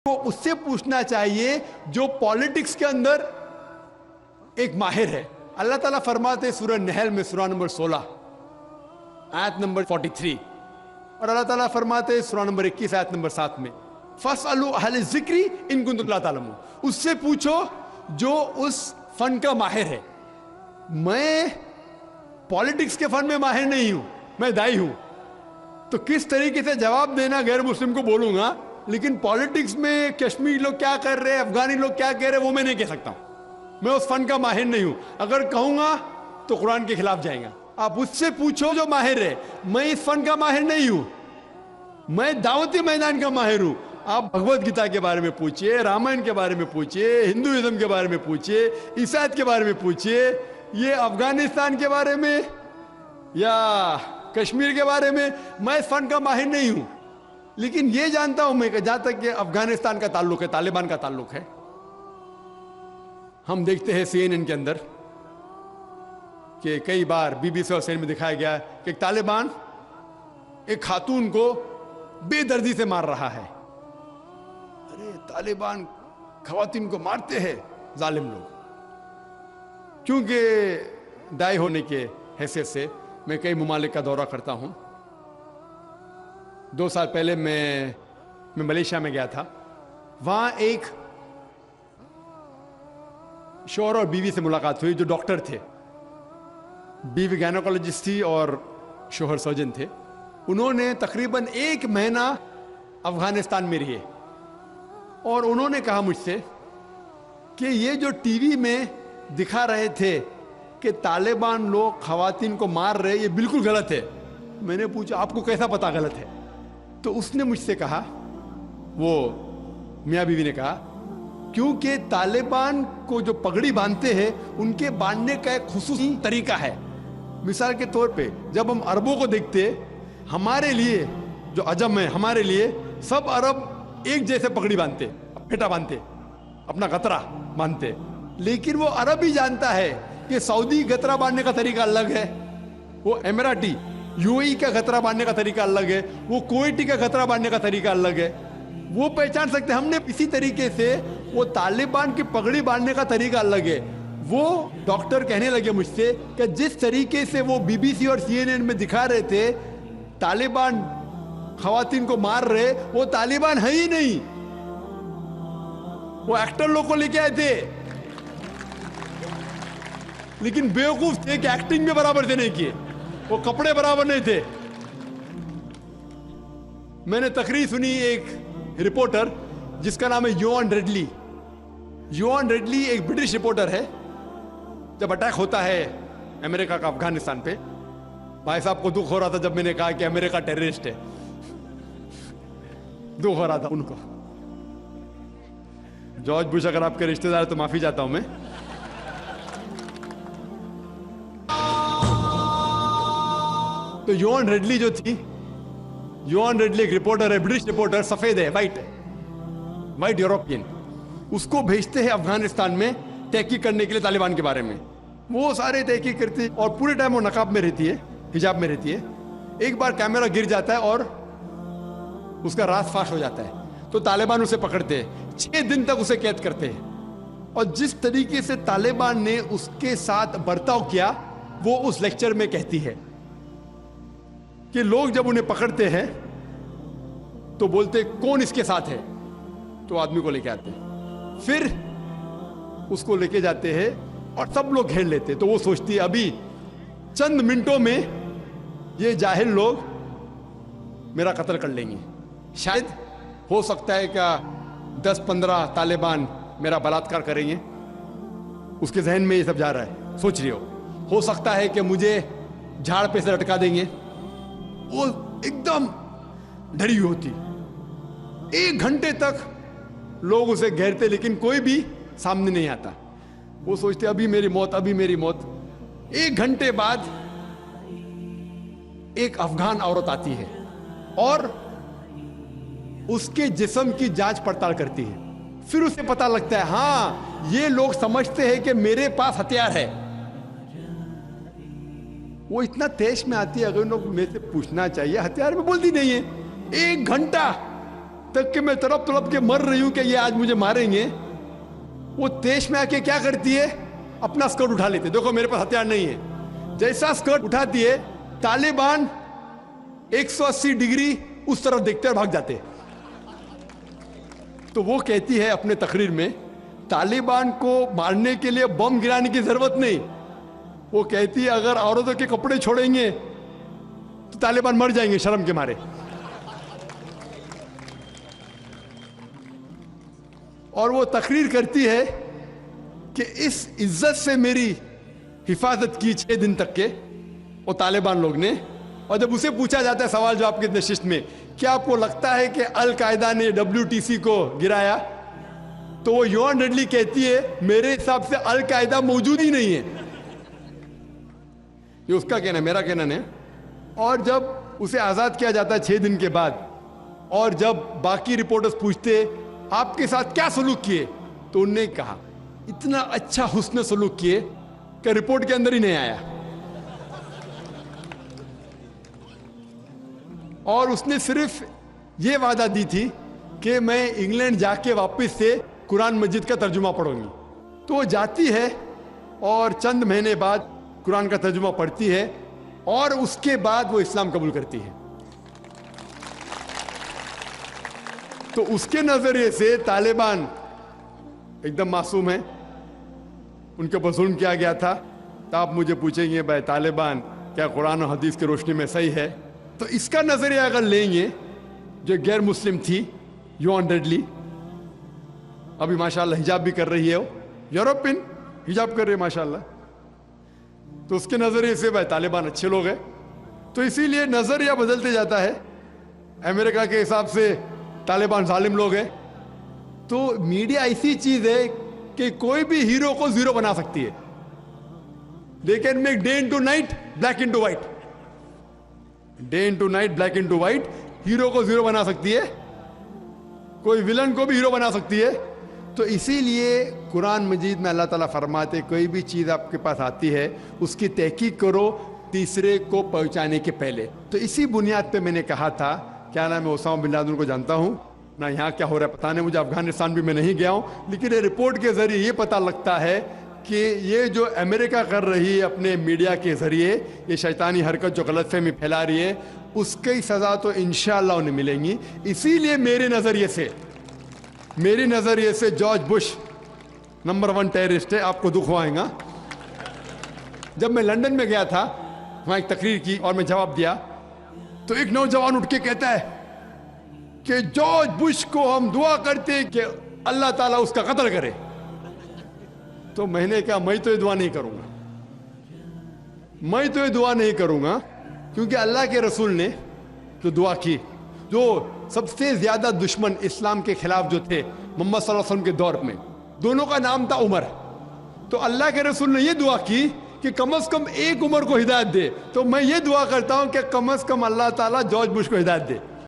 को उससे पूछना चाहिए जो पॉलिटिक्स के अंदर एक माहिर है। अल्लाह ताला फरमाते हैं सूरह नहल में सूरह नंबर 16 आयत नंबर 43, और अल्लाह ताला फरमाते हैं सूरह नंबर 21 आयत नंबर 7 में, फस्अलू अहल ज़िक्री इन कुंतुम ला तालमून, उससे पूछो जो उस फन का माहिर है। मैं पॉलिटिक्स के फन में माहिर नहीं हूं, मैं दाई हूं, तो किस तरीके से जवाब देना गैर मुस्लिम को बोलूंगा, लेकिन पॉलिटिक्स में कश्मीर लोग क्या कर रहे हैं, अफगानी लोग क्या कह रहे हैं, वो मैं नहीं कह सकता हूं। मैं उस फन का माहिर नहीं हूं। अगर कहूंगा तो कुरान के खिलाफ जाएगा। आप उससे पूछो जो माहिर है। मैं इस फन का माहिर नहीं हूं, मैं दावती मैदान का माहिर हूं। आप भगवत गीता के बारे में पूछिए, रामायण के बारे में पूछिए, हिंदुइज्म के बारे में पूछिए, ईसाईयत के बारे में पूछिए, ये अफगानिस्तान के बारे में या कश्मीर के बारे में, मैं इस फन का माहिर नहीं हूं। लेकिन ये जानता हूं मैं कि जहां तक कि अफगानिस्तान का ताल्लुक है, तालिबान का ताल्लुक है, हम देखते हैं CNN के अंदर कि कई बार BBC और CNN में दिखाया गया कि तालिबान एक खातून को बेदर्दी से मार रहा है। अरे तालिबान खवातीन को मारते हैं जालिम लोग। क्योंकि दाई होने के हैसियत से मैं कई ममालिक का दौरा करता हूं। 2 साल पहले मैं मलेशिया में गया था। वहां एक शौहर और बीवी से मुलाकात हुई जो डॉक्टर थे। बीवी गायनोकोलॉजिस्ट थी और शौहर सर्जन थे। उन्होंने तकरीबन 1 महीना अफगानिस्तान में रहे और उन्होंने कहा मुझसे कि ये जो टीवी में दिखा रहे थे कि तालिबान लोग खवातीन को मार रहे, ये बिल्कुल गलत है। मैंने पूछा आपको कैसा पता गलत है? तो उसने मुझसे कहा, वो मियाँ बीवी ने कहा, क्योंकि तालिबान को जो पगड़ी बांधते हैं उनके बांधने का एक खुसूसी तरीका है। मिसाल के तौर पे जब हम अरबों को देखते, हमारे लिए जो अजम है, हमारे लिए सब अरब एक जैसे पगड़ी बांधते, फेटा बांधते, अपना गतरा बांधते। लेकिन वो अरब ही जानता है कि सऊदी गतरा बांधने का तरीका अलग है, वो एमिराटी UAE का गतरा बांधने का तरीका अलग है, वो कुवैती का गतरा बांधने का तरीका अलग है। वो पहचान सकते। हमने इसी तरीके से वो तालिबान की पगड़ी बांधने का तरीका अलग है। वो डॉक्टर कहने लगे मुझसे कि जिस तरीके से वो BBC और CNN में दिखा रहे थे तालिबान खवातीन को मार रहे, वो तालिबान है ही नहीं, वो एक्टर लोग को लेके आए थे। लेकिन बेवकूफ थे कि एक्टिंग में बराबर से नहीं किए, वो कपड़े बराबर नहीं थे। मैंने तकरीर सुनी एक रिपोर्टर जिसका नाम है योआन रेडली। योआन रेडली एक ब्रिटिश रिपोर्टर है। जब अटैक होता है अमेरिका का अफगानिस्तान पे, भाई साहब को दुख हो रहा था जब मैंने कहा कि अमेरिका टेररिस्ट है। दुख हो रहा था उनको। जॉर्ज बुश अगर आपके रिश्तेदार तो माफी चाहता हूं मैं। तो योआन रेडली जो थी, योआन रेडली एक रिपोर्टर है, ब्रिटिश रिपोर्टर, सफेद है, वाइट यूरोपियन। उसको भेजते हैं अफगानिस्तान में तहकीक करने के लिए तालिबान के बारे में। वो सारे तहकीक करती और पूरे टाइम वो नकाब में रहती है, हिजाब में रहती है। एक बार कैमरा गिर जाता है और उसका राज फाश हो जाता है, तो तालिबान उसे पकड़ते हैं, 6 दिन तक उसे कैद करते हैं। और जिस तरीके से तालिबान ने उसके साथ बर्ताव किया, वो उस लेक्चर में कहती है कि लोग जब उन्हें पकड़ते हैं तो बोलते कौन इसके साथ है, तो आदमी को लेके आते हैं, फिर उसको लेके जाते हैं और सब लोग घेर लेते हैं। तो वो सोचती है अभी चंद मिनटों में ये जाहिल लोग मेरा कत्ल कर लेंगे। शायद हो सकता है क्या 10-15 तालिबान मेरा बलात्कार करेंगे। उसके जहन में ये सब जा रहा है, सोच रही हो सकता है कि मुझे झाड़ पे से लटका देंगे। वो एकदम डरी हुई होती। 1 घंटे तक लोग उसे घेरते, लेकिन कोई भी सामने नहीं आता। वो सोचते अभी मेरी मौत, अभी मेरी मौत। 1 घंटे बाद एक अफगान औरत आती है और उसके जिस्म की जांच पड़ताल करती है। फिर उसे पता लगता है हाँ, ये लोग समझते हैं कि मेरे पास हथियार है। वो इतना तेज में आती है, अगर उन लोग मेरे से पूछना चाहिए, हथियार में बोलती नहीं है। 1 घंटा तक कि मैं तड़प तड़प के मर रही हूं कि ये आज मुझे मारेंगे, वो तेज में आके क्या करती है, अपना स्कर्ट उठा लेते। देखो मेरे पास हथियार नहीं है, जैसा स्कर्ट उठाती है तालिबान 180 डिग्री उस तरफ देखते और भाग जाते। तो वो कहती है अपने तकरीर में, तालिबान को मारने के लिए बम गिराने की जरूरत नहीं। वो कहती है अगर औरतों के कपड़े छोड़ेंगे तो तालिबान मर जाएंगे शर्म के मारे। और वो तकरीर करती है कि इस इज्जत से मेरी हिफाजत की 6 दिन तक के वो तालिबान लोग ने। और जब उसे पूछा जाता है सवाल जवाब के नशिस्त में, क्या आपको लगता है कि अल कायदा ने WTC को गिराया, तो वो योआन रेडली कहती है मेरे हिसाब से अल कायदा मौजूद ही नहीं है। ये उसका कहना है, मेरा कहना नहीं। और जब उसे आजाद किया जाता है 6 दिन के बाद, और जब बाकी रिपोर्टर्स पूछते आपके साथ क्या सलूक किए, तो उन्होंने कहा इतना अच्छा हुस्न सलूक किए कि रिपोर्ट के अंदर ही नहीं आया। और उसने सिर्फ ये वादा दी थी कि मैं इंग्लैंड जाके वापस से कुरान मस्जिद का तर्जुमा पढ़ूंगी। तो वो जाती है और चंद महीने बाद कुरान का तर्जुमा पढ़ती है और उसके बाद वो इस्लाम कबूल करती है। तो उसके नजरिए से तालिबान एकदम मासूम है, उनके ऊपर जुल्म किया गया था। तो आप मुझे पूछेंगे भाई तालिबान क्या कुरान और हदीस की रोशनी में सही है? तो इसका नजरिया अगर लेंगे, जो गैर मुस्लिम थी योआन रेडली, अभी माशाल्लाह हिजाब भी कर रही है, वो यूरोपियन हिजाब कर रही है माशाल्लाह, तो उसके नजरिए से भाई तालिबान अच्छे लोग हैं। तो इसीलिए नजरिया बदलते जाता है। अमेरिका के हिसाब से तालिबान जालिम लोग हैं। तो मीडिया ऐसी चीज है कि कोई भी हीरो को जीरो बना सकती है। They can make day into night, black into white, day into night, black into white. Hero को जीरो बना सकती है, कोई विलन को भी हीरो बना सकती है। तो इसीलिए कुरान मजीद में अल्लाह ताला फरमाते कोई भी चीज़ आपके पास आती है उसकी तहकीक करो तीसरे को पहुंचाने के पहले। तो इसी बुनियाद पे मैंने कहा था, क्या नाम है, ओसामा बिन लादेन को जानता हूँ ना, यहाँ क्या हो रहा है पता नहीं मुझे, अफगानिस्तान भी मैं नहीं गया हूँ, लेकिन ये रिपोर्ट के जरिए ये पता लगता है कि ये जो अमेरिका कर रही है अपने मीडिया के जरिए, ये शैतानी हरकत जो गलतफहमी फैला रही है, उसकी सज़ा तो इंशाअल्लाह उन्हें मिलेंगी। इसीलिए मेरे नज़रिए से जॉर्ज बुश नंबर 1 टेररिस्ट है। आपको दुख होगा, जब मैं लंदन में गया था, वहाँ एक तकरीर की और मैं जवाब दिया, तो एक नौजवान उठ के कहता है कि जॉर्ज बुश को हम दुआ करते हैं कि अल्लाह ताला उसका कत्ल करे। तो मैंने कहा मैं तो ये दुआ नहीं करूंगा, क्योंकि अल्लाह के रसूल ने जो दुआ की, जो सबसे ज्यादा दुश्मन इस्लाम के खिलाफ जो थे मोहम्मद सल्लल्लाहु अलैहि वसल्लम के दौर में, दोनों का नाम था उमर। तो अल्लाह के रसूल ने ये दुआ की कि कम से कम एक उमर को हिदायत दे। तो मैं ये दुआ करता हूं कि कम से कम अल्लाह ताला जॉर्ज बुश को हिदायत दे।